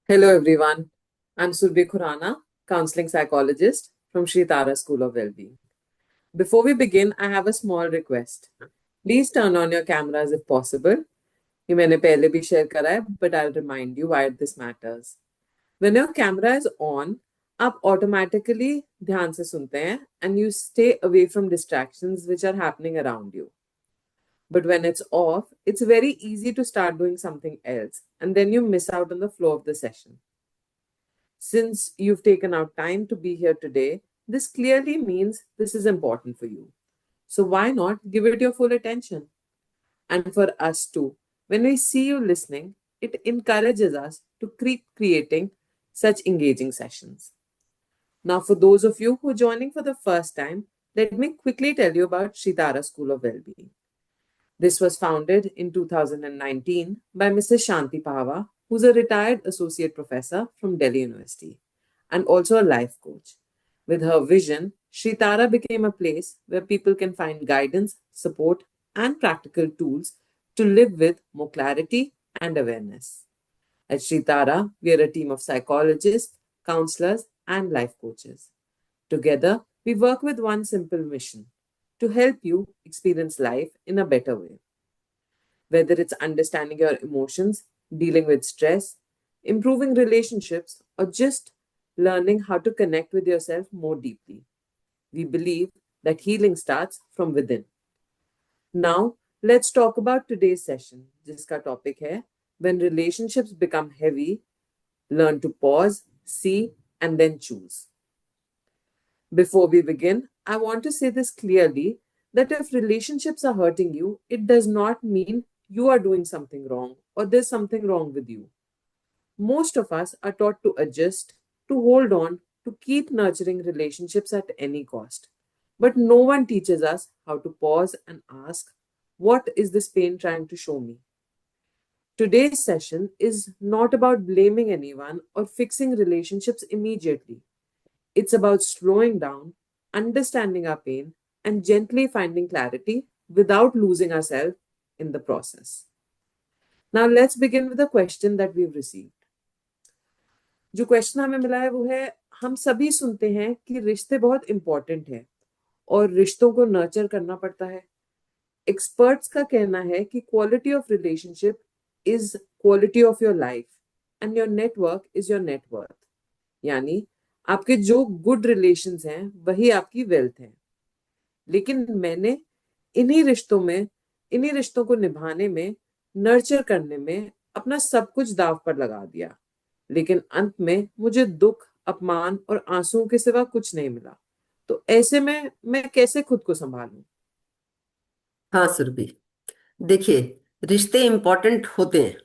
Hello everyone. I'm Surbhi Khurana, counseling psychologist from Sri Tara School of Wellbeing. Before we begin, I have a small request. Please turn on your cameras if possible. ये मैंने पहले भी share करा है, but I'll remind you why this matters. When your camera is on, आप automatically ध्यान से सुनते हैं and you stay away from distractions which are happening around you. But when it's off, it's very easy to start doing something else and then you miss out on the flow of the session. Since you've taken out time to be here today, this clearly means this is important for you. So why not give it your full attention? And for us too, when we see you listening, it encourages us to keep creating such engaging sessions. Now, for those of you who are joining for the first time, let me quickly tell you about Shitara School of Wellbeing. This was founded in 2019 by Mrs. Shanti Pahwa, who's a retired associate professor from Delhi University and also a life coach. With her vision, Sri Tara became a place where people can find guidance, support, and practical tools to live with more clarity and awareness. At Sri Tara, we are a team of psychologists, counselors, and life coaches. Together, we work with one simple mission to help you experience life in a better way. Whether it's understanding your emotions, dealing with stress, improving relationships, or just learning how to connect with yourself more deeply. We believe that healing starts from within. Now, let's talk about today's session, जिसका topic है when relationships become heavy, learn to pause, see, and then choose. Before we begin, I want to say this clearly that if relationships are hurting you, it does not mean you are doing something wrong or there's something wrong with you. Most of us are taught to adjust, to hold on, to keep nurturing relationships at any cost. But no one teaches us how to pause and ask, what is this pain trying to show me? Today's session is not about blaming anyone or fixing relationships immediately. It's about slowing down, understanding our pain, and gently finding clarity without losing ourselves in the process. Now, let's begin with a question that we've received. जो question हमें मिला है वो है, हम सभी सुनते हैं कि रिश्ते बहुत इंपॉर्टेंट हैं और रिश्तों को नर्चर करना पड़ता है. एक्सपर्ट्स का कहना है कि quality of relationship is quality of your life and your network is your net worth. यानी आपके जो गुड रिलेशंस हैं वही आपकी वेल्थ है. लेकिन मैंने इन्हीं रिश्तों को निभाने में, नर्चर करने में अपना सब कुछ दांव पर लगा दिया, लेकिन अंत में मुझे दुख, अपमान और आंसुओं के सिवा कुछ नहीं मिला. तो ऐसे में मैं कैसे खुद को संभालूं? हाँ सुरभि, देखिए, रिश्ते इंपॉर्टेंट होते हैं।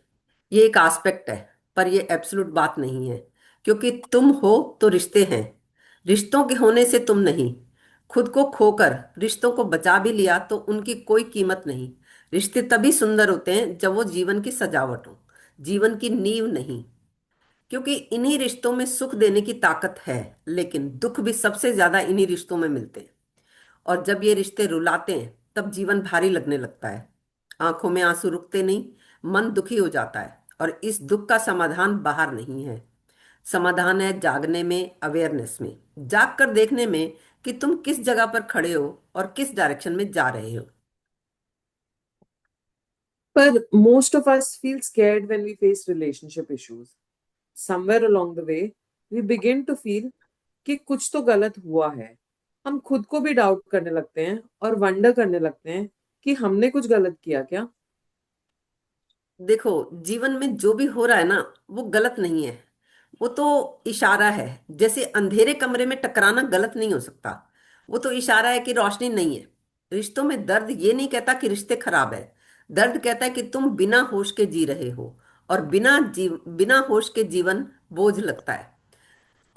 ये एक एस्पेक्ट है, पर ये एब्सोल्यूट बात नहीं है। क्योंकि तुम हो तो रिश्ते हैं। रिश्तों के होने से तुम नहीं। खुद को खोकर रिश्तों को बचा भी लिया तो उनकी कोई कीमत नहीं। रिश्ते तभी सुंदर होते हैं जब वो जीवन की सजावट हो, जीवन की नींव नहीं। क्योंकि इन्हीं रिश्तों में सुख देने की ताकत है, लेकिन दुख भी सबसे ज्यादा इन्हीं रिश्तों में मिलते हैं। और जब ये रिश्ते रुलाते हैं तब जीवन भारी लगने लगता है। आंखों में आंसू रुकते नहीं, मन दुखी हो जाता है। और इस दुख का समाधान बाहर नहीं है। समाधान है जागने में, अवेयरनेस में, जाग कर देखने में कि तुम किस जगह पर खड़े हो और किस डायरेक्शन में जा रहे हो। पर most of us feel scared when we face relationship issues. Somewhere along the way, we begin to feel कि कुछ तो गलत हुआ है. हम खुद को भी डाउट करने लगते हैं और वंडर करने लगते हैं कि हमने कुछ गलत किया क्या. देखो, जीवन में जो भी हो रहा है ना, वो गलत नहीं है। वो तो इशारा है। जैसे अंधेरे कमरे में टकराना गलत नहीं हो सकता। वो तो इशारा है कि रोशनी नहीं है। रिश्तों में दर्द ये नहीं कहता कि रिश्ते खराब है। दर्द कहता है कि तुम बिना होश के जी रहे हो। और बिना होश के जीवन बोझ लगता है।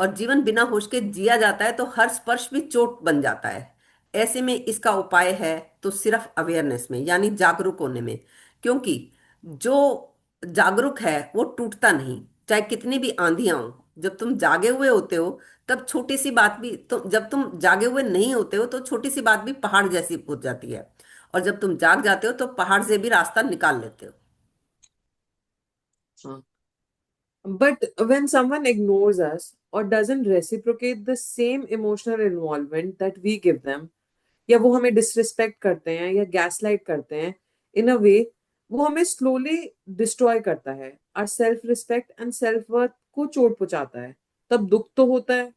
और जीवन बिना होश के जिया जाता है तो हर स्पर्श भी चोट बन जाता है। ऐसे में इसका उपाय है तो सिर्फ अवेयरनेस में, यानी जागरूक होने में। क्योंकि जो जागरूक है वो टूटता नहीं, चाहे कितनी भी आंधियां हो। जब तुम जागे हुए होते हो तब छोटी सी बात भी तो, जब तुम जागे हुए नहीं होते हो तो छोटी सी बात भी पहाड़ जैसी हो जाती है। और जब तुम जाग जाते हो तो पहाड़ से भी रास्ता निकाल लेते हो। हाँ. But when someone ignores us or doesn't reciprocate the same emotional involvement that we give them, या वो हमें डिसरिस्पेक्ट करते हैं या गैसलाइट करते हैं इन अ वे, वो हमें स्लोली डिस्ट्रॉय करता है, और self respect and self worth को चोट पहुंचाता है, तब दुख तो होता है।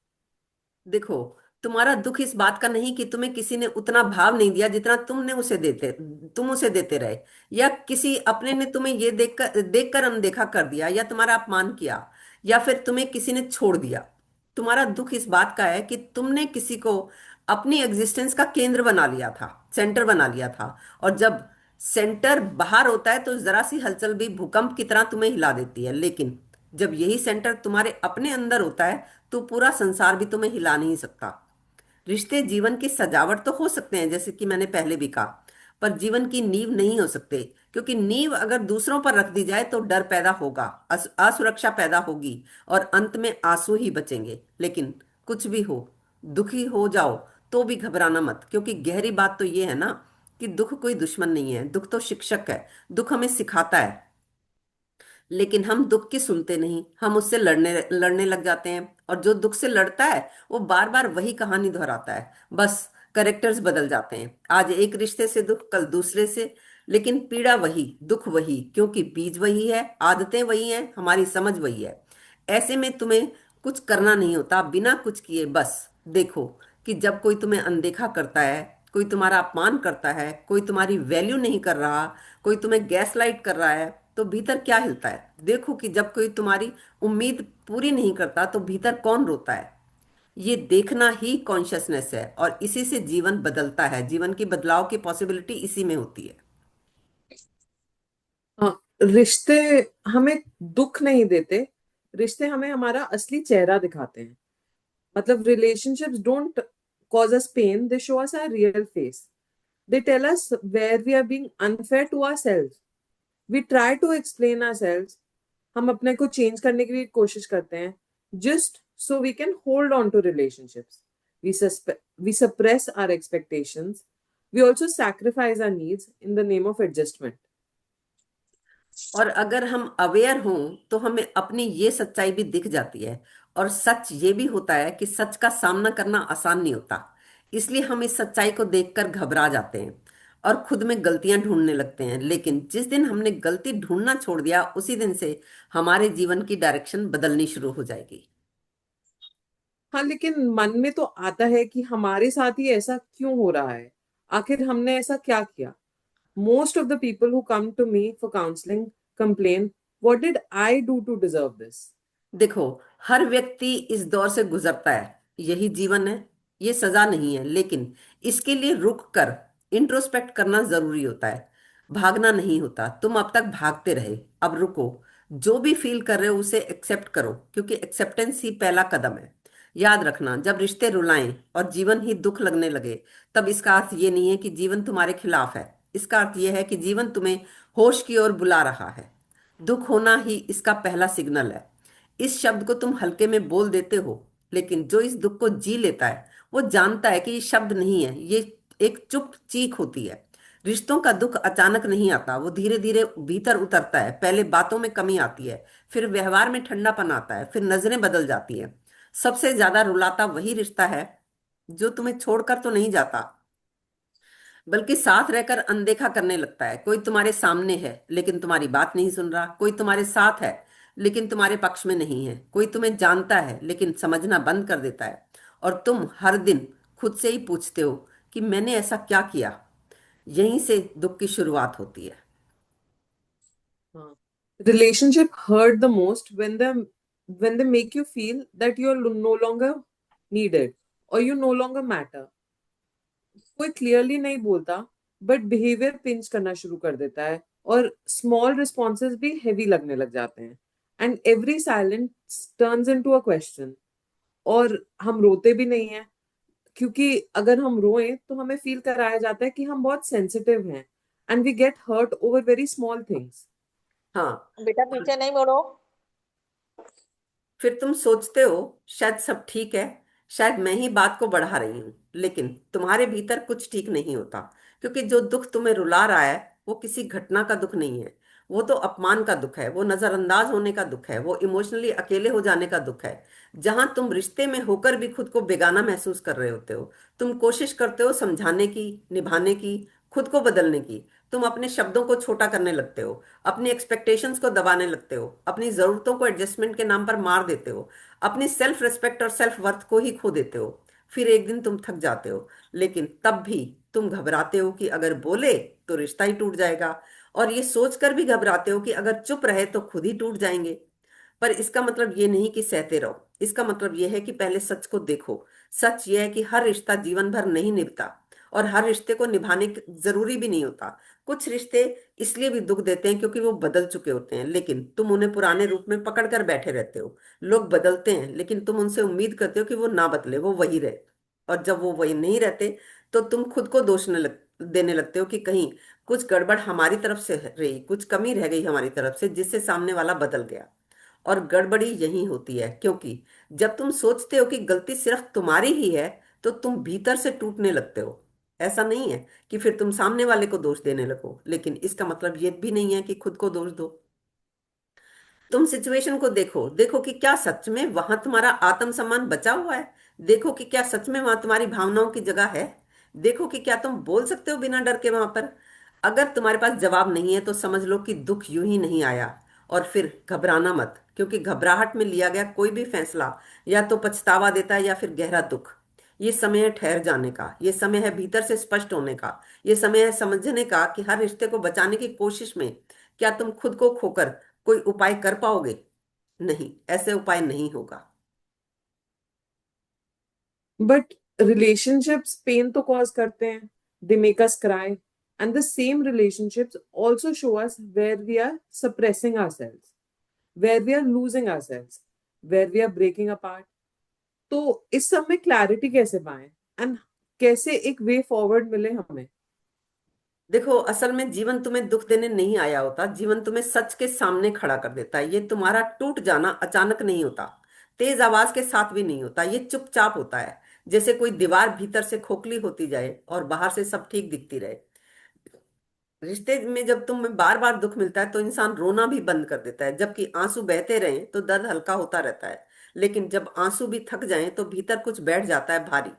देखो, तुम्हारा दुख इस बात का नहीं कि तुम्हें किसी ने उतना भाव नहीं दिया जितना तुम उसे देते रहे, या किसी अपने ने तुम्हें ये देखकर अनदेखा कर दिया, या तुम्हारा अपमान किया, या फिर तुम्हें किसी ने छोड़ दिया। तुम्हारा दुख इस बात का है कि तुमने किसी को अपनी एग्जिस्टेंस का केंद्र बना लिया था, सेंटर बना लिया था। और जब सेंटर बाहर होता है तो जरा सी हलचल भी भूकंप की तरह तुम्हें हिला देती है, लेकिन जब यही सेंटर तुम्हारे अपने अंदर होता है तो पूरा संसार भी तुम्हें हिला नहीं सकता। रिश्ते जीवन की सजावट तो हो सकते हैं, जैसे कि मैंने पहले भी कहा, पर जीवन की नींव नहीं हो सकते, क्योंकि नींव अगर दूसरों पर रख दी जाए तो डर पैदा होगा, असुरक्षा पैदा होगी, और अंत में आंसू ही बचेंगे। लेकिन कुछ भी हो, दुखी हो जाओ तो भी घबराना मत, क्योंकि गहरी बात तो ये है ना कि दुख कोई दुश्मन नहीं है, दुख तो शिक्षक है। दुख हमें सिखाता है, लेकिन हम दुख की सुनते नहीं, हम उससे लड़ने लड़ने लग जाते हैं। और जो दुख से लड़ता है वो बार बार वही कहानी दोहराता है, बस करेक्टर्स बदल जाते हैं। आज एक रिश्ते से दुख, कल दूसरे से, लेकिन पीड़ा वही, दुख वही, क्योंकि बीज वही है, आदतें वही हैं, हमारी समझ वही है। ऐसे में तुम्हें कुछ करना नहीं होता, बिना कुछ किए बस देखो कि जब कोई तुम्हें अनदेखा करता है, कोई तुम्हारा अपमान करता है, कोई तुम्हारी वैल्यू नहीं कर रहा, कोई तुम्हें गैस लाइट कर रहा है, तो भीतर क्या हिलता है। देखो कि जब कोई तुम्हारी उम्मीद पूरी नहीं करता तो भीतर कौन रोता है। ये देखना ही कॉन्शियसनेस है, और इसी से जीवन बदलता है, जीवन की बदलाव की पॉसिबिलिटी इसी में होती है। हाँ, रिश्ते हमें दुख नहीं देते, रिश्ते हमें हमारा असली चेहरा दिखाते हैं। मतलब relationships don't cause us pain, they show us our real face. They tell us where we are being unfair to ourselves. We try to explain ourselves, हम अपने को चेंज करने की भी कोशिश करते हैं, just so we can hold on to relationships. We suppress our expectations, we also sacrifice our needs in the name of adjustment. और अगर हम अवेयर हों तो हमें अपनी ये सच्चाई भी दिख जाती है। और सच ये भी होता है कि सच का सामना करना आसान नहीं होता, इसलिए हम इस सच्चाई को देखकर घबरा जाते हैं और खुद में गलतियां ढूंढने लगते हैं। लेकिन जिस दिन हमने गलती ढूंढना छोड़ दिया, उसी दिन से हमारे जीवन की डायरेक्शन बदलनी शुरू हो जाएगी। हाँ, लेकिन मन में तो आता है कि हमारे साथ ही ऐसा क्यों हो रहा है, आखिर हमने ऐसा क्या किया। Most of the people who come to me for counselling complain, what did I do to deserve this. देखो, हर व्यक्ति इस दौर से गुजरता है, यही जीवन है, ये सजा नहीं है। लेकिन इसके लिए रुक कर इंट्रोस्पेक्ट करना जरूरी होता है। भागना नहीं होता, तुम अब तक भागते रहे, अब रुको। जो भी फील कर रहे हो उसे एक्सेप्ट करो, क्योंकि एक्सेप्टेंस ही पहला कदम है। याद रखना, जब रिश्ते रुलाएं और जीवन ही दुख लगने लगे, तब इसका अर्थ ये नहीं है कि जीवन तुम्हारे खिलाफ है। इसका अर्थ यह है कि जीवन तुम्हें होश की ओर बुला रहा है। दुख होना ही इसका पहला सिग्नल है। इस शब्द को तुम हल्के में बोल देते हो, लेकिन जो इस दुख को जी लेता है वो जानता है कि ये शब्द नहीं है, ये एक चुप चीख होती है। रिश्तों का दुख अचानक नहीं आता, वो धीरे धीरे भीतर उतरता है। पहले बातों में कमी आती है, फिर व्यवहार में ठंडापन आता है, फिर नजरें बदल जाती हैं। सबसे ज्यादा रुलाता वही रिश्ता है जो तुम्हें छोड़कर तो नहीं जाता, बल्कि साथ रहकर अनदेखा करने लगता है। कोई तुम्हारे सामने है लेकिन तुम्हारी बात नहीं सुन रहा, कोई तुम्हारे साथ है लेकिन तुम्हारे पक्ष में नहीं है, कोई तुम्हें जानता है लेकिन समझना बंद कर देता है। और तुम हर दिन खुद से ही पूछते हो कि मैंने ऐसा क्या किया। यहीं से दुख की शुरुआत होती है। हाँ, relationship hurt the most when they make you feel that you're no longer needed or you no longer matter. कोई क्लियरली नहीं बोलता, बट बिहेवियर पिंच करना शुरू कर देता है, और स्मॉल रिस्पॉन्सेज भी हेवी लगने लग जाते हैं, and every silence turns into a question. और हम रोते भी नहीं हैं, क्योंकि अगर हम रोएं तो हमें फील कराया जाता है कि हम बहुत सेंसिटिव हैं, and we get hurt over very small things. हाँ, बेटा पीछे नहीं मुड़ो। फिर तुम सोचते हो शायद सब ठीक है, शायद मैं ही बात को बढ़ा रही हूँ, लेकिन तुम्हारे भीतर कुछ ठीक नहीं होता। क्योंकि जो दुख तुम्हें रुला रहा है वो किसी घटना का दुख नहीं है, वो तो अपमान का दुख है, वो नजरअंदाज होने का दुख है, वो इमोशनली अकेले हो जाने का दुख है। जहां तुम रिश्ते में होकर भी खुद को बेगाना महसूस कर रहे होते हो, तुम कोशिश करते हो समझाने की, निभाने की, खुद को बदलने की। तुम अपने शब्दों को छोटा करने लगते हो, अपनी एक्सपेक्टेशंस को दबाने लगते हो, अपनी जरूरतों को एडजस्टमेंट के नाम पर मार देते हो, अपनी सेल्फ रिस्पेक्ट और सेल्फ वर्थ को ही खो देते हो। फिर एक दिन तुम थक जाते हो, लेकिन तब भी तुम घबराते हो कि अगर बोले तो रिश्ता ही टूट जाएगा, और ये सोचकर भी घबराते हो कि अगर चुप रहे तो खुद ही टूट जाएंगे। पर इसका मतलब ये नहीं कि सहते रहो, इसका मतलब ये है कि पहले सच को देखो। सच ये है कि हर रिश्ता जीवन भर नहीं निभता, और हर रिश्ते को निभाने जरूरी भी नहीं होता। कुछ रिश्ते इसलिए भी दुख देते हैं क्योंकि वो बदल चुके होते हैं, लेकिन तुम उन्हें पुराने रूप में पकड़ कर बैठे रहते हो। लोग बदलते हैं, लेकिन तुम उनसे उम्मीद करते हो कि वो ना बदले, वो वही रहे। और जब वो वही नहीं रहते, तो तुम खुद को देने लगते हो कि कहीं कुछ गड़बड़ हमारी तरफ से रही, कुछ कमी रह गई हमारी तरफ से, जिससे सामने वाला बदल गया। और गड़बड़ी यही होती है, क्योंकि जब तुम सोचते हो कि गलती सिर्फ तुम्हारी ही है, तो तुम भीतर से टूटने लगते हो। ऐसा नहीं है कि फिर तुम सामने वाले को दोष देने लगो, लेकिन इसका मतलब ये भी नहीं है कि खुद को दोष दो। तुम सिचुएशन को देखो, देखो कि क्या सच में वहां तुम्हारा आत्मसम्मान बचा हुआ है। देखो कि क्या सच में वहां तुम्हारी भावनाओं की जगह है। देखो कि क्या तुम बोल सकते हो बिना डर के वहां पर। अगर तुम्हारे पास जवाब नहीं है, तो समझ लो कि दुख यूं ही नहीं आया। और फिर घबराना मत, क्योंकि घबराहट में लिया गया कोई भी फैसला या तो पछतावा देता है या फिर गहरा दुख। ये समय है ठहर जाने का, ये समय है भीतर से स्पष्ट होने का, ये समय है समझने का कि हर रिश्ते को बचाने की कोशिश में क्या तुम खुद को खोकर कोई उपाय कर पाओगे? नहीं, ऐसे उपाय नहीं होगा। But relationships pain to cause करते हैं. They make us cry. And the same relationships also show us where we are suppressing ourselves, where we are losing ourselves, where we are breaking apart. तो इस सब में clarity कैसे पाएं and कैसे एक वे फॉरवर्ड मिले हमें? देखो, असल में जीवन तुम्हें दुख देने नहीं आया होता, जीवन तुम्हें सच के सामने खड़ा कर देता है। ये तुम्हारा टूट जाना अचानक नहीं होता, तेज आवाज के साथ भी नहीं होता, ये चुपचाप होता है। जैसे कोई दीवार भीतर से खोखली होती जाए और बाहर से सब ठीक दिखती रहे। रिश्ते में जब तुम्हें बार बार दुख मिलता है, तो इंसान रोना भी बंद कर देता है। जबकि आंसू बहते रहें तो दर्द हल्का होता रहता है, लेकिन जब आंसू भी थक जाएं तो भीतर कुछ बैठ जाता है, भारी,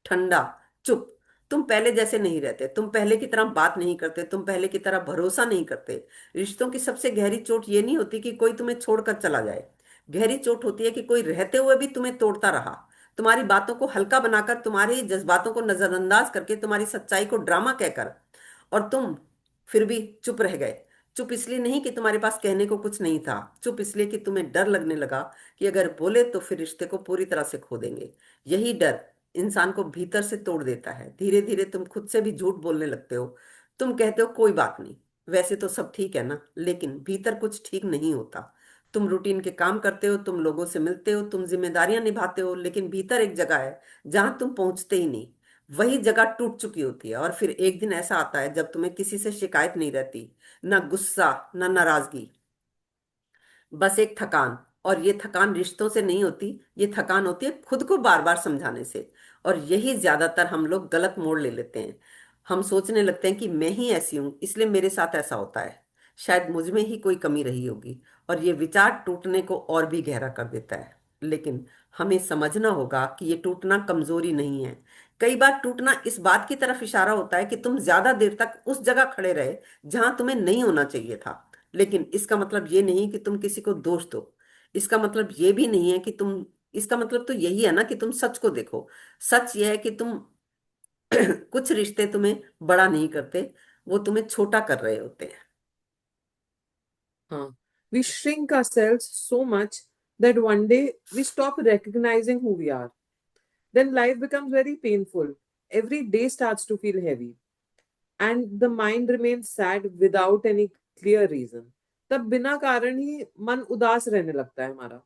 ठंडा, चुप। तुम पहले जैसे नहीं रहते, तुम पहले की तरह बात नहीं करते, तुम पहले की तरह भरोसा नहीं करते। रिश्तों की सबसे गहरी चोट ये नहीं होती कि कोई तुम्हें छोड़कर चला जाए। गहरी चोट होती है कि कोई रहते हुए भी तुम्हें तोड़ता रहा, तुम्हारी बातों को हल्का बनाकर, तुम्हारे ही जज्बातों को नजरअंदाज करके, तुम्हारी सच्चाई को ड्रामा कहकर, और तुम फिर भी चुप रह गए। चुप इसलिए नहीं कि तुम्हारे पास कहने को कुछ नहीं था, चुप इसलिए कि तुम्हें डर लगने लगा कि अगर बोले तो फिर रिश्ते को पूरी तरह से खो देंगे। यही डर इंसान को भीतर से तोड़ देता है। धीरे धीरे तुम खुद से भी झूठ बोलने लगते हो। तुम कहते हो कोई बात नहीं, वैसे तो सब ठीक है ना, लेकिन भीतर कुछ ठीक नहीं होता। तुम रूटीन के काम करते हो, तुम लोगों से मिलते हो, तुम जिम्मेदारियां निभाते हो, लेकिन भीतर एक जगह है जहां तुम पहुंचते ही नहीं। वही जगह टूट चुकी होती है। और फिर एक दिन ऐसा आता है जब तुम्हें किसी से शिकायत नहीं रहती, ना गुस्सा, ना नाराजगी, बस एक थकान। और ये थकान रिश्तों से नहीं होती, ये थकान होती है खुद को बार बार समझाने से। और यही ज्यादातर हम लोग गलत मोड़ ले लेते हैं। हम सोचने लगते हैं कि मैं ही ऐसी हूं, इसलिए मेरे साथ ऐसा होता है, शायद मुझ में ही कोई कमी रही होगी। और ये विचार टूटने को और भी गहरा कर देता है। लेकिन हमें समझना होगा कि ये टूटना कमजोरी नहीं है। कई बार टूटना इस बात की तरफ इशारा होता है कि तुम ज्यादा देर तक उस जगह खड़े रहे जहां तुम्हें नहीं होना चाहिए था। लेकिन इसका मतलब ये नहीं कि तुम किसी को दोष दो। इसका मतलब ये भी नहीं है कि तुम इसका मतलब तो यही है ना कि तुम सच को देखो। सच ये है कि तुम कुछ रिश्ते तुम्हें बड़ा नहीं करते, वो तुम्हें छोटा कर रहे होते हैं। हाँ, we shrink ourselves so much that one day we stop recognizing who we are. Then life becomes very painful. Every day starts to feel heavy, and the mind remains sad without any clear reason. तब बिना कारण ही मन उदास रहने लगता है हमारा.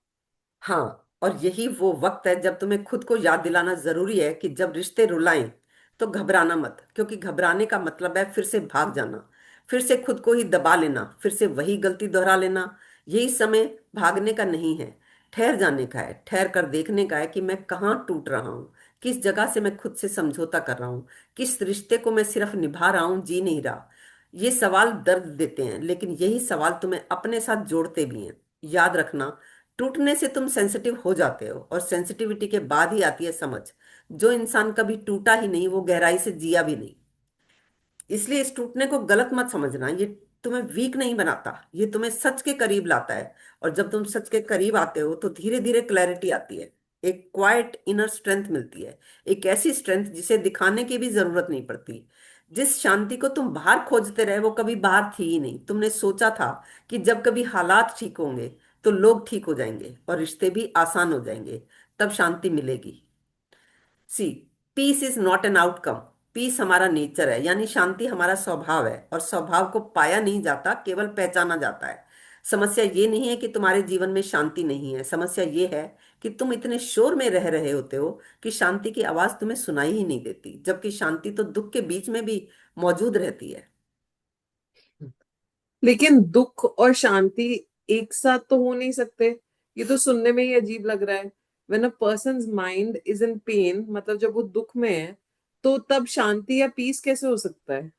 हाँ, और यही वो वक्त है जब तुम्हें खुद को याद दिलाना जरूरी है कि जब रिश्ते रुलाएं तो घबराना मत, क्योंकि घबराने का मतलब है फिर से भाग जाना, फिर से खुद को ही दबा लेना, फिर से वही गलती दोहरा लेना। यही समय भागने का नहीं है, ठहर जाने का है। ठहर कर देखने का है कि मैं कहाँ टूट रहा हूँ, किस जगह से मैं खुद से समझौता कर रहा हूँ, किस रिश्ते को मैं सिर्फ निभा रहा हूँ, जी नहीं रहा। ये सवाल दर्द देते हैं, लेकिन यही सवाल तुम्हें अपने साथ जोड़ते भी हैं। याद रखना, टूटने से तुम सेंसिटिव हो जाते हो, और सेंसिटिविटी के बाद ही आती है समझ। जो इंसान कभी टूटा ही नहीं वो गहराई से जिया भी नहीं। इसलिए इस टूटने को गलत मत समझना। ये तुम्हें वीक नहीं बनाता, ये तुम्हें सच के करीब लाता है। और जब तुम सच के करीब आते हो तो धीरे धीरे क्लैरिटी आती है। एक क्वाइट इनर स्ट्रेंथ मिलती है। एक ऐसी स्ट्रेंथ जिसे दिखाने की भी जरूरत नहीं पड़ती। जिस शांति को तुम बाहर खोजते रहे वो कभी बाहर थी ही नहीं। तुमने सोचा था कि जब कभी हालात ठीक होंगे तो लोग ठीक हो जाएंगे और रिश्ते भी आसान हो जाएंगे, तब शांति मिलेगी। See, peace is not an outcome. Peace हमारा नेचर है, यानी शांति हमारा स्वभाव है, और स्वभाव को पाया नहीं जाता, केवल पहचाना जाता है। समस्या ये नहीं है कि तुम्हारे जीवन में शांति नहीं है, समस्या ये है कि तुम इतने शोर में रह रहे होते हो कि शांति की आवाज तुम्हें सुनाई ही नहीं देती, जबकि शांति तो दुख के बीच में भी मौजूद रहती है। लेकिन दुख और शांति एक साथ तो हो नहीं सकते। ये तो सुनने में ही अजीब लग रहा है। When a person's mind is in pain, मतलब जब वो दुख में है, तो तब शांति या पीस कैसे हो सकता है?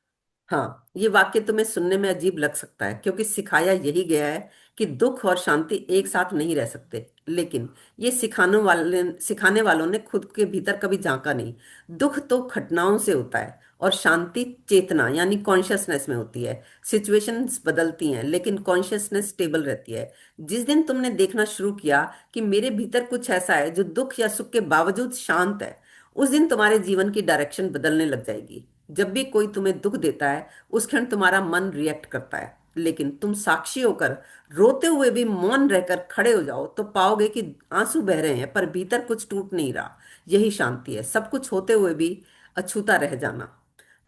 हाँ, ये वाक्य तुम्हें सुनने में अजीब लग सकता है, क्योंकि सिखाया यही गया है कि दुख और शांति एक साथ नहीं रह सकते। लेकिन ये सिखाने वालों ने खुद के भीतर कभी झांका नहीं। दुख तो घटनाओं से होता है, और शांति चेतना यानी कॉन्शियसनेस में होती है। सिचुएशंस बदलती हैं, लेकिन कॉन्शियसनेस स्टेबल रहती है। जिस दिन तुमने देखना शुरू किया कि मेरे भीतर कुछ ऐसा है जो दुख या सुख के बावजूद शांत है, उस दिन तुम्हारे जीवन की डायरेक्शन बदलने लग जाएगी। जब भी कोई तुम्हें दुख देता है, उस क्षण तुम्हारा मन रिएक्ट करता है, लेकिन तुम साक्षी होकर रोते हुए भी मौन रहकर खड़े हो जाओ तो पाओगे कि आंसू बह रहे हैं पर भीतर कुछ टूट नहीं रहा। यही शांति है, सब कुछ होते हुए भी अछूता रह जाना।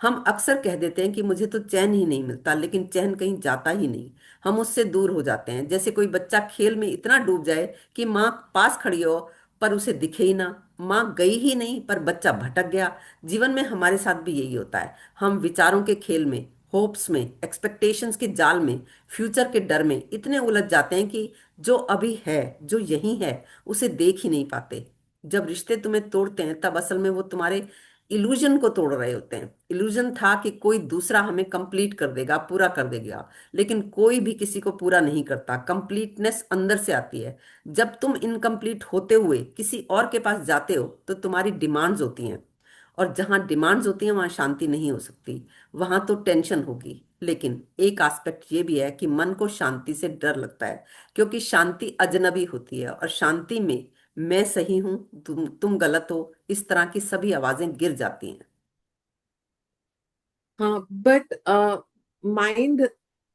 हम अक्सर कह देते हैं कि मुझे तो चैन ही नहीं मिलता, लेकिन चैन कहीं जाता ही नहीं। हम उससे दूर हो जाते हैं, जैसे कोई बच्चा खेल में इतना डूब जाए कि माँ पास खड़ी हो पर उसे दिखे ही ना। माँ गई ही नहीं पर बच्चा भटक गया। जीवन में हमारे साथ भी यही होता है। हम विचारों के खेल में, होप्स में, एक्सपेक्टेशंस के जाल में, फ्यूचर के डर में इतने उलझ जाते हैं कि जो अभी है, जो यही है, उसे देख ही नहीं पाते। जब रिश्ते तुम्हें तोड़ते हैं तब असल में वो तुम्हारे इल्यूजन को तोड़ रहे होते हैं। इल्यूजन था कि कोई दूसरा हमें कंप्लीट कर देगा, पूरा कर देगा, लेकिन कोई भी किसी को पूरा नहीं करता। कंप्लीटनेस अंदर से आती है। जब तुम इनकम्प्लीट होते हुए किसी और के पास जाते हो तो तुम्हारी डिमांड्स होती हैं, और जहां डिमांड्स होती हैं वहां शांति नहीं हो सकती, वहां तो टेंशन होगी। लेकिन एक एस्पेक्ट ये भी है कि मन को शांति से डर लगता है, क्योंकि शांति अजनबी होती है, और शांति में मैं सही हूं, तुम गलत हो, इस तरह की सभी आवाजें गिर जाती हैं। हाँ, but mind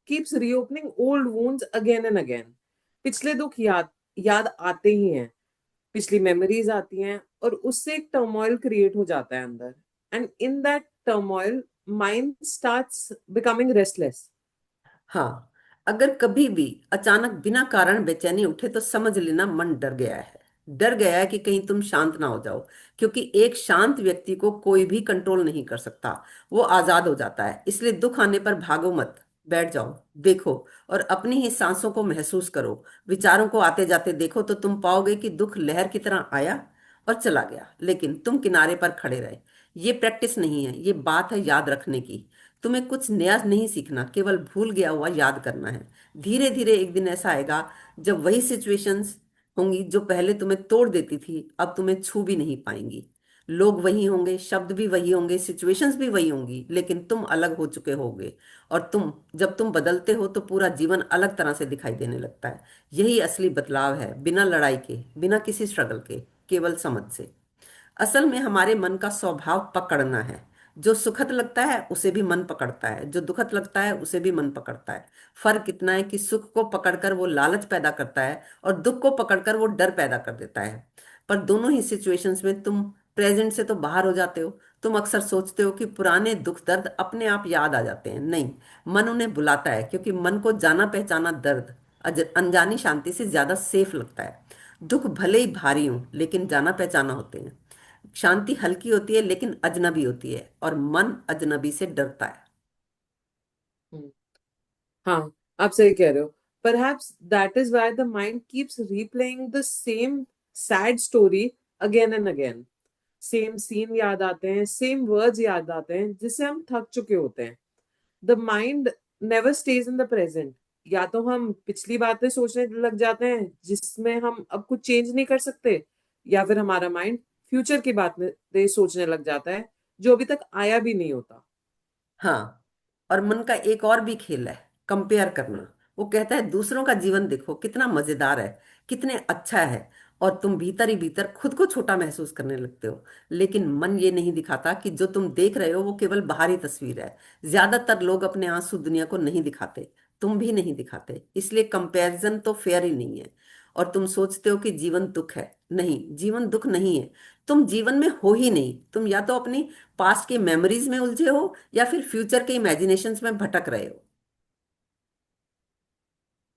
keeps reopening old wounds again and again. पिछले दुख याद याद आते ही हैं, पिछली मेमोरीज आती हैं, और उससे एक टर्मोइल क्रिएट हो जाता है अंदर। And in that turmoil mind starts becoming restless. हाँ, अगर कभी भी अचानक बिना कारण बेचैनी उठे तो समझ लेना मन डर गया है। डर गया है कि कहीं तुम शांत ना हो जाओ, क्योंकि एक शांत व्यक्ति को कोई भी कंट्रोल नहीं कर सकता। वो आजाद हो जाता है। इसलिए दुख आने पर भागो मत, बैठ जाओ, देखो, और अपनी ही सांसों को महसूस करो। विचारों को आते जाते देखो तो तुम पाओगे कि दुख लहर की तरह आया और चला गया, लेकिन तुम किनारे पर खड़े रहे। ये प्रैक्टिस नहीं है, ये बात है याद रखने की। तुम्हें कुछ नया नहीं सीखना, केवल भूल गया हुआ याद करना है। धीरे धीरे एक दिन ऐसा आएगा जब वही सिचुएशंस होंगी जो पहले तुम्हें तोड़ देती थी, अब तुम्हें छू भी नहीं पाएंगी। लोग वही होंगे, शब्द भी वही होंगे, सिचुएशंस भी वही होंगी, लेकिन तुम अलग हो चुके होगे। और जब तुम बदलते हो तो पूरा जीवन अलग तरह से दिखाई देने लगता है। यही असली बदलाव है, बिना लड़ाई के, बिना किसी स्ट्रगल के, केवल समझ से। असल में हमारे मन का स्वभाव पकड़ना है। जो सुखद लगता है उसे भी मन पकड़ता है, जो दुखद लगता है उसे भी मन पकड़ता है। फर्क इतना है कि सुख को पकड़कर वो लालच पैदा करता है, और दुख को पकड़कर वो डर पैदा कर देता है। पर दोनों ही सिचुएशंस में तुम प्रेजेंट से तो बाहर हो जाते हो। तुम अक्सर सोचते हो कि पुराने दुख दर्द अपने आप याद आ जाते हैं। नहीं, मन उन्हें बुलाता है, क्योंकि मन को जाना पहचाना दर्द अनजानी शांति से ज्यादा सेफ लगता है। दुख भले ही भारी हो लेकिन जाना पहचाना होते हैं। शांति हल्की होती है लेकिन अजनबी होती है, और मन अजनबी से डरता है। हाँ, आप सही कह रहे हो। Perhaps that is why the mind keeps replaying the same sad story again and again. Same scene याद आते हैं, सेम वर्ड्स याद आते हैं जिससे हम थक चुके होते हैं। The mind never stage in the present. या तो हम पिछली बातें सोचने लग जाते हैं जिसमें हम अब कुछ चेंज नहीं कर सकते, या फिर हमारा माइंड फ्यूचर की बातें सोचने लग जाता है जो अभी तक आया भी नहीं होता। हाँ, और मन का एक और भी खेल है, कंपेयर करना। वो कहता है दूसरों का जीवन देखो कितना मजेदार है, कितने अच्छा है, और तुम भीतर ही भीतर खुद को छोटा महसूस करने लगते हो। लेकिन मन ये नहीं दिखाता कि जो तुम देख रहे हो वो केवल बाहरी तस्वीर है। ज्यादातर लोग अपने आंसू दुनिया को नहीं दिखाते, तुम भी नहीं दिखाते, इसलिए कंपैरिजन तो फेयर ही नहीं है। और तुम सोचते हो कि जीवन दुख है। नहीं, जीवन दुख नहीं है। तुम जीवन में हो ही नहीं, तुम या तो अपनी पास्ट की मेमोरीज में उलझे हो या फिर फ्यूचर के इमेजिनेशंस में भटक रहे हो।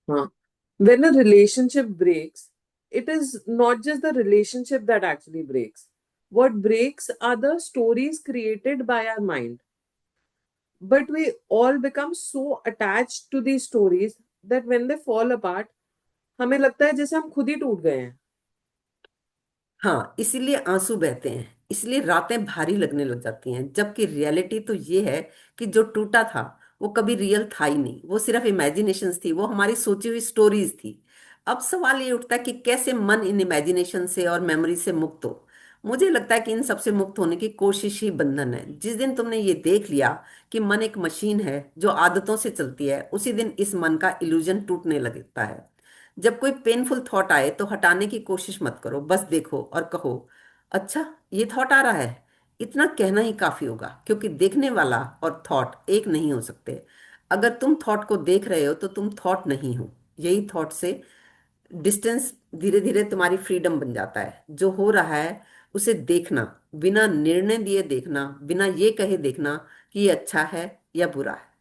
हाँ, when a relationship breaks, it is not just the relationship that actually breaks. What breaks are the stories created by our mind. But we all become so attached to these stories that when they fall apart, हमें लगता है जैसे हम खुद ही टूट गए हैं। हाँ, इसीलिए आंसू बहते हैं, इसलिए रातें भारी लगने लग जाती हैं, जबकि रियलिटी तो ये है कि जो टूटा था वो कभी रियल था ही नहीं, वो सिर्फ इमेजिनेशंस थी, वो हमारी सोची हुई स्टोरीज थी। अब सवाल ये उठता है कि कैसे मन इन इमेजिनेशन से और मेमोरी से मुक्त हो। मुझे लगता है कि इन सबसे मुक्त होने की कोशिश ही बंधन है। जिस दिन तुमने ये देख लिया कि मन एक मशीन है जो आदतों से चलती है, उसी दिन इस मन का इल्यूजन टूटने लगता है। जब कोई पेनफुल थॉट आए तो हटाने की कोशिश मत करो, बस देखो और कहो, अच्छा, ये थॉट आ रहा है। इतना कहना ही काफी होगा, क्योंकि देखने वाला और थॉट एक नहीं हो सकते। अगर तुम थॉट को देख रहे हो तो तुम थॉट नहीं हो। यही थॉट से डिस्टेंस धीरे धीरे तुम्हारी फ्रीडम बन जाता है। जो हो रहा है उसे देखना, बिना निर्णय दिए देखना, बिना ये कहे देखना कि ये अच्छा है या बुरा है।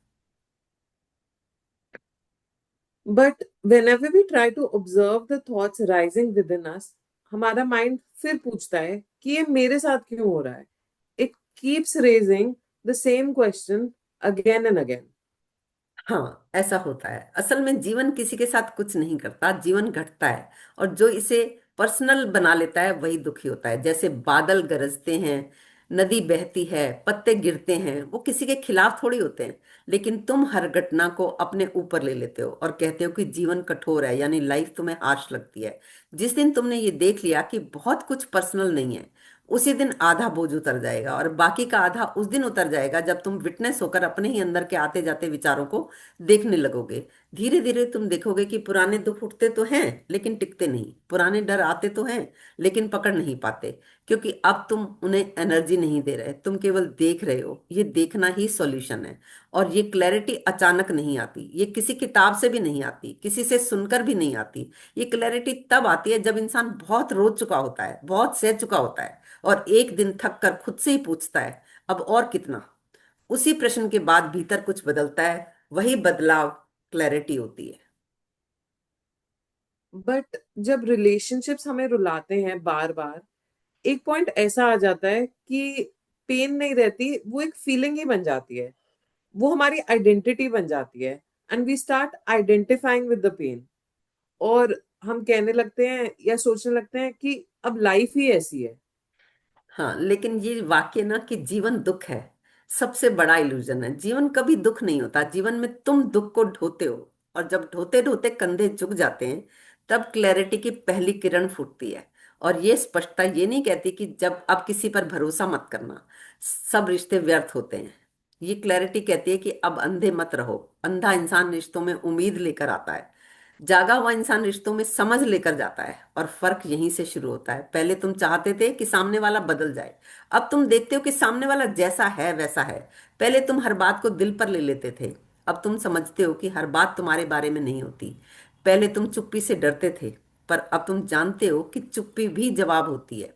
But whenever we try to observe the thoughts rising within us, हमारा माइंड फिर पूछता है कि ये मेरे साथ क्यों हो रहा है। It keeps raising the same question again and again. हाँ, ऐसा होता है। असल में जीवन किसी के साथ कुछ नहीं करता, जीवन घटता है। और जो इसे पर्सनल बना लेता है वही दुखी होता है। जैसे बादल गरजते हैं, नदी बहती है, पत्ते गिरते हैं, वो किसी के खिलाफ थोड़ी होते हैं। लेकिन तुम हर घटना को अपने ऊपर ले लेते हो और कहते हो कि जीवन कठोर है, यानी लाइफ तुम्हें हार्श लगती है। जिस दिन तुमने ये देख लिया कि बहुत कुछ पर्सनल नहीं है, उसी दिन आधा बोझ उतर जाएगा, और बाकी का आधा उस दिन उतर जाएगा जब तुम विटनेस होकर अपने ही अंदर के आते जाते विचारों को देखने लगोगे। धीरे धीरे तुम देखोगे कि पुराने दुख उठते तो हैं लेकिन टिकते नहीं, पुराने डर आते तो हैं लेकिन पकड़ नहीं पाते, क्योंकि अब तुम उन्हें एनर्जी नहीं दे रहे, तुम केवल देख रहे हो। ये देखना ही सॉल्यूशन है। और ये क्लैरिटी अचानक नहीं आती, ये किसी किताब से भी नहीं आती, किसी से सुनकर भी नहीं आती। ये क्लैरिटी तब आती है जब इंसान बहुत रो चुका होता है, बहुत सह चुका होता है, और एक दिन थक कर खुद से ही पूछता है, अब और कितना। उसी प्रश्न के बाद भीतर कुछ बदलता है, वही बदलाव क्लैरिटी होती है। बट जब रिलेशनशिप्स हमें रुलाते हैं बार बार, एक पॉइंट ऐसा आ जाता है कि पेन नहीं रहती, वो एक फीलिंग ही बन जाती है। वो हमारी आइडेंटिटी बन जाती है। And we start identifying with the pain. और हम कहने लगते हैं या सोचने लगते हैं कि अब लाइफ ही ऐसी है। हाँ, लेकिन ये वाक्य ना कि जीवन दुख है, सबसे बड़ा इल्यूजन है। जीवन कभी दुख नहीं होता, जीवन में तुम दुख को ढोते हो। और जब ढोते ढोते कंधे झुक जाते हैं, तब क्लैरिटी की पहली किरण फूटती है। और ये स्पष्टता ये नहीं कहती कि जब अब किसी पर भरोसा मत करना, सब रिश्ते व्यर्थ होते हैं। ये क्लैरिटी कहती है कि अब अंधे मत रहो। अंधा इंसान रिश्तों में उम्मीद लेकर आता है, जागा हुआ इंसान रिश्तों में समझ लेकर जाता है। और फर्क यहीं से शुरू होता है। पहले तुम चाहते थे कि सामने वाला बदल जाए, अब तुम देखते हो कि सामने वाला जैसा है वैसा है। पहले तुम हर बात को दिल पर ले लेते थे, अब तुम समझते हो कि हर बात तुम्हारे बारे में नहीं होती। पहले तुम चुप्पी से डरते थे, पर अब तुम जानते हो कि चुप्पी भी जवाब होती है।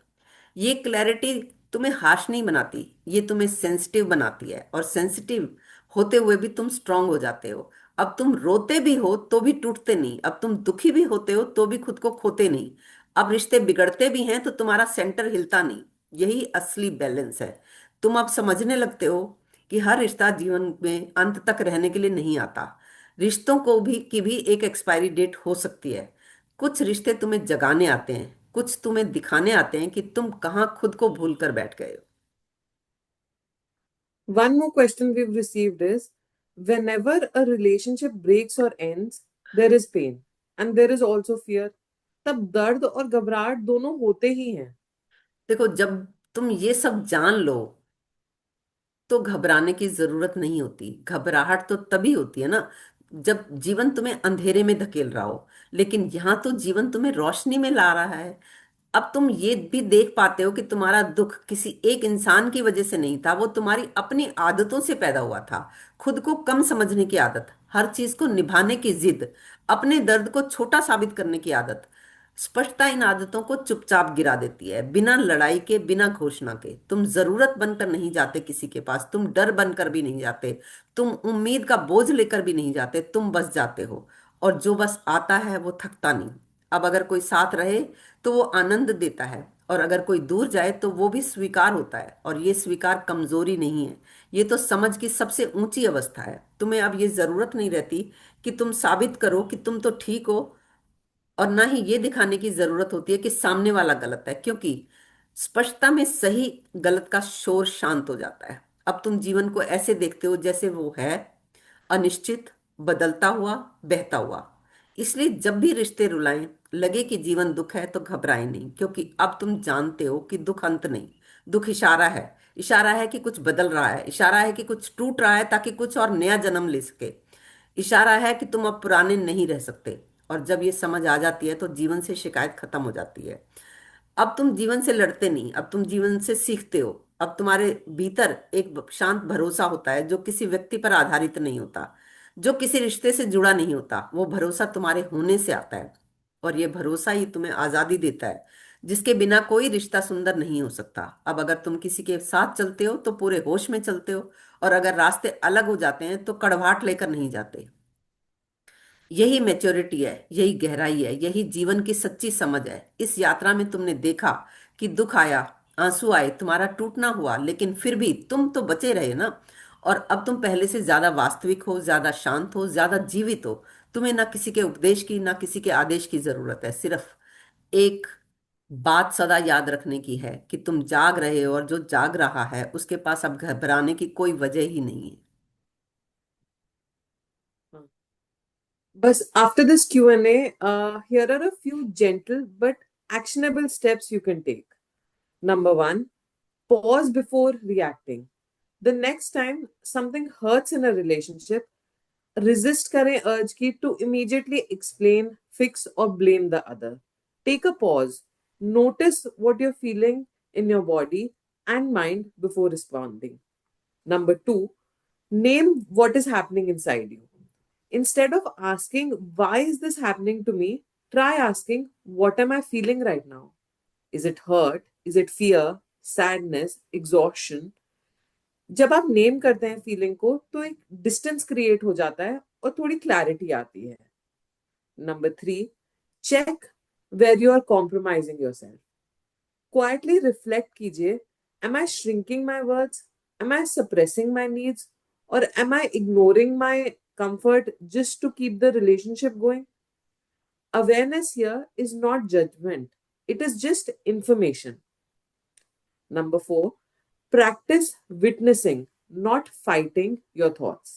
ये क्लैरिटी तुम्हें हार्श नहीं बनाती, ये तुम्हें सेंसिटिव बनाती है। और सेंसिटिव होते हुए भी तुम स्ट्रांग हो जाते हो। अब तुम रोते भी हो तो भी टूटते नहीं, अब तुम दुखी भी होते हो तो भी खुद को खोते नहीं। अब रिश्ते बिगड़ते भी हैं तो तुम्हारा सेंटर हिलता नहीं। यही असली बैलेंस है। तुम अब समझने लगते हो कि हर रिश्ता जीवन में अंत तक रहने के लिए नहीं आता। रिश्तों को भी की भी एक एक्सपायरी डेट हो सकती है। कुछ रिश्ते तुम्हें जगाने आते हैं, कुछ तुम्हें दिखाने आते हैं कि तुम कहाँ खुद को भूल कर बैठ गए हो। One more question we've received is, whenever a relationship breaks or ends, there is pain and there is also fear. तब दर्द और घबराहट दोनों होते ही हैं. देखो, जब तुम ये सब जान लो तो घबराने की जरूरत नहीं होती। घबराहट तो तभी होती है ना, जब जीवन तुम्हें अंधेरे में धकेल रहा हो। लेकिन यहाँ तो जीवन तुम्हें रोशनी में ला रहा है। अब तुम ये भी देख पाते हो कि तुम्हारा दुख किसी एक इंसान की वजह से नहीं था, वो तुम्हारी अपनी आदतों से पैदा हुआ था। खुद को कम समझने की आदत, हर चीज को निभाने की जिद, अपने दर्द को छोटा साबित करने की आदत। स्पष्टता इन आदतों को चुपचाप गिरा देती है, बिना लड़ाई के, बिना घोषणा के। तुम जरूरत बनकर नहीं जाते किसी के पास, तुम डर बनकर भी नहीं जाते, तुम उम्मीद का बोझ लेकर भी नहीं जाते, तुम बस जाते हो। और जो बस आता है वो थकता नहीं। अब अगर कोई साथ रहे तो वो आनंद देता है, और अगर कोई दूर जाए तो वो भी स्वीकार होता है। और ये स्वीकार कमजोरी नहीं है, ये तो समझ की सबसे ऊंची अवस्था है। तुम्हें अब ये जरूरत नहीं रहती कि तुम साबित करो कि तुम तो ठीक हो, और ना ही ये दिखाने की जरूरत होती है कि सामने वाला गलत है, क्योंकि स्पष्टता में सही गलत का शोर शांत हो जाता है। अब तुम जीवन को ऐसे देखते हो जैसे वो है, अनिश्चित, बदलता हुआ, बहता हुआ। इसलिए जब भी रिश्ते रुलाएं, लगे कि जीवन दुख है, तो घबराएं नहीं, क्योंकि अब तुम जानते हो कि दुख अंत नहीं। दुख इशारा है, इशारा है कि कुछ बदल रहा है, इशारा है कि कुछ टूट रहा है ताकि कुछ और नया जन्म ले सके। इशारा है कि तुम अब पुराने नहीं रह सकते। और जब ये समझ आ जाती है तो जीवन से शिकायत खत्म हो जाती है। अब तुम जीवन से लड़ते नहीं, अब तुम जीवन से सीखते हो। अब तुम्हारे भीतर एक शांत भरोसा होता है, जो किसी व्यक्ति पर आधारित नहीं होता, जो किसी रिश्ते से जुड़ा नहीं होता। वो भरोसा तुम्हारे होने से आता है, और ये भरोसा ही तुम्हें आजादी देता है, जिसके बिना कोई रिश्ता सुंदर नहीं हो सकता। अब अगर तुम किसी के साथ चलते हो तो पूरे होश में चलते हो, और अगर रास्ते अलग हो जाते हैं तो कड़वाहट लेकर नहीं जाते। यही मैच्योरिटी है, यही गहराई है, यही जीवन की सच्ची समझ है। इस यात्रा में तुमने देखा कि दुख आया, आंसू आए, तुम्हारा टूटना हुआ, लेकिन फिर भी तुम तो बचे रहे ना। और अब तुम पहले से ज्यादा वास्तविक हो, ज्यादा शांत हो, ज्यादा जीवित हो। तुम्हें ना किसी के उपदेश की, ना किसी के आदेश की जरूरत है। सिर्फ एक बात सदा याद रखने की है कि तुम जाग रहे हो, और जो जाग रहा है उसके पास अब घबराने की कोई वजह ही नहीं है। But after this Q&A, here are a few gentle but actionable steps you can take. Number one, pause before reacting. The next time something hurts in a relationship, resist kare urge ki to immediately explain, fix, or blame the other. Take a pause. Notice what you're feeling in your body and mind before responding. Number two, name what is happening inside you. Instead of asking, why is this happening to me? Try asking, what am I feeling right now? Is it hurt? Is it fear? Sadness? Exhaustion? जब आप name करते हैं feeling को तो एक distance create हो जाता है और थोड़ी क्लैरिटी आती है. Number three, check where you are compromising yourself. Quietly reflect कीजिए, am I shrinking my words, am I suppressing my needs, और am I ignoring my comfort just to keep the relationship going? Awareness here is not judgment, it is just information. Number four, practice witnessing, not fighting your thoughts.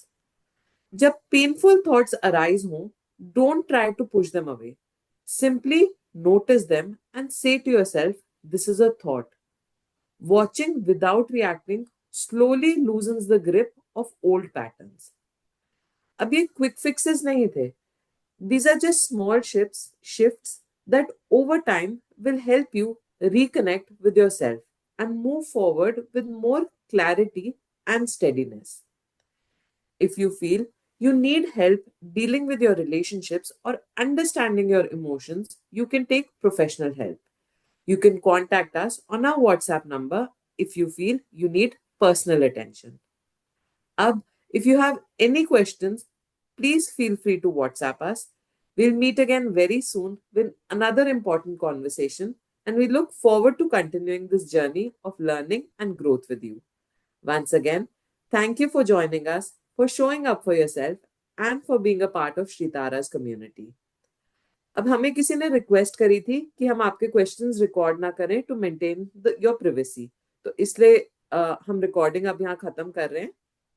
जब painful thoughts arise हो, don't try to push them away. Simply notice them and say to yourself, this is a thought. Watching without reacting slowly loosens the grip of old patterns. अब ये quick fixes नहीं थे. These are just small shifts that over time will help you reconnect with yourself and move forward with more clarity and steadiness. If you feel you need help dealing with your relationships or understanding your emotions, you can take professional help. You can contact us on our WhatsApp number if you feel you need personal attention. Ab, if you have any questions, please feel free to WhatsApp us. We'll meet again very soon with another important conversation, and we look forward to continuing this journey of learning and growth with you. Once again, thank you for joining us, for showing up for yourself, and for being a part of Shritara's community. अब हमें किसी ने request करी थी कि हम आपके questions record ना करें टू मेंटेन योर प्रिवेसी, तो इसलिए हम रिकॉर्डिंग अब यहाँ खत्म कर रहे हैं.